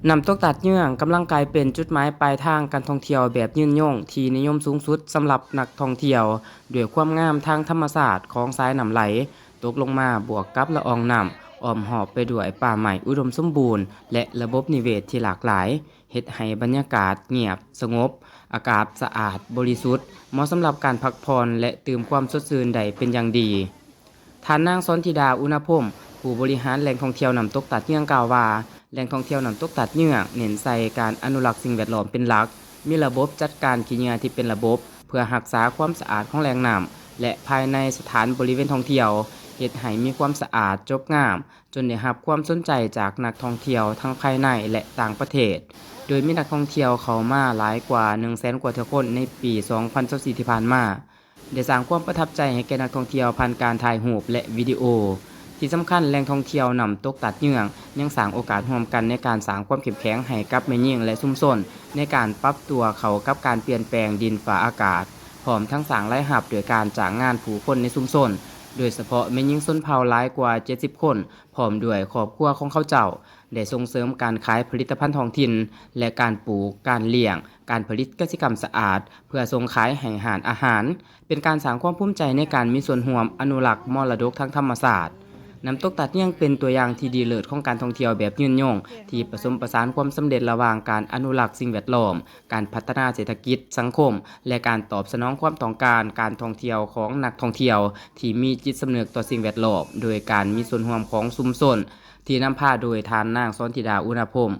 น้ำตกตัดเยื่องกำลังกลายเป็นจุดหมายปลายทางการท่องเที่ยวแบบยืนยงที่นิยมสูงสุดสำหรับนักท่องเที่ยวด้วยความงามทางธรรมชาสตร์ของสายน้ำไหลตกลงมาบวกกับละอองน้ำอ้อมหอบไปด้วยป่าไม้อุดมสมบูรณ์และระบบนิเวศที่หลากหลายเฮ็ดให้บรรยากาศเงียบสงบอากาศสะอาดบริสุทธิ์เหมาะสำหรับการพักผ่อนและเติมความสดชื่นได้เป็นอย่างดีท่านนางสนธิดาอุณหพงศ์ผู้บริหารแหล่งท่องเที่ยวน้ำตกตัดเยื่องกล่าวว่า แหล่งท่องเที่ยวน้ำตกตัดเหยื่อเน้นใส่การอนุรักษ์สิ่งแวดล้อมเป็นหลัก มีระบบจัดการขี้เหงื่อที่เป็นระบบเพื่อรักษาความสะอาดของแหล่งน้ำและภายในสถานบริเวณท่องเที่ยวเฮ็ดให้มีความสะอาดจบงามจนได้รับความสนใจจากนักท่องเที่ยวทั้งภายในและต่างประเทศ โดยมีนักท่องเที่ยวเข้ามาหลายกว่า 100,000 กว่าเที่ยวคนในปี 2024 ที่ผ่านมาได้สร้างความประทับใจให้แก่นักท่องเที่ยวผ่านการถ่ายรูปและวิดีโอ ที่สำคัญแหล่งท่องเที่ยวน้ำตกตัดเหยื่องยังสร้างโอกาสร่วมกันในการสร้างความเข้มแข็งให้กับแม่ยิ่งและชุมชนในการปรับตัวเข้ากับการเปลี่ยนแปลงดินฟ้าอากาศพร้อมทั้งสร้างรายรับโดยการจ้างงานผู้คนในชุมชนโดยเฉพาะแม่ยิ่งชนเผ่าหลายกว่า70คนพร้อมด้วยครอบครัวของเขาเจ้าได้ส่งเสริมการขายผลิตภัณฑ์ท้องถิ่นและการปลูกการเลี้ยงการผลิตกสิกรรมสะอาดเพื่อส่งขายให้ร้านอาหารเป็นการสร้างความภูมิใจในการมีส่วนร่วมอนุรักษ์มรดกทางธรรมชาติ น้ำตกตัดยังเป็นตัวอย่างที่ดีเลิศของการท่องเที่ยวแบบยืนยงที่ผสมผสานความสำเร็จระหว่างการอนุรักษ์สิ่งแวดล้อมการพัฒนาเศรษฐกิจสังคมและการตอบสนองความต้องการการท่องเที่ยวของนักท่องเที่ยวที่มีจิตสำนึกต่อสิ่งแวดล้อมโดยการมีส่วนร่วมของชุมชนที่นำพาโดยทานนางสนธิดาอุณหพงศ์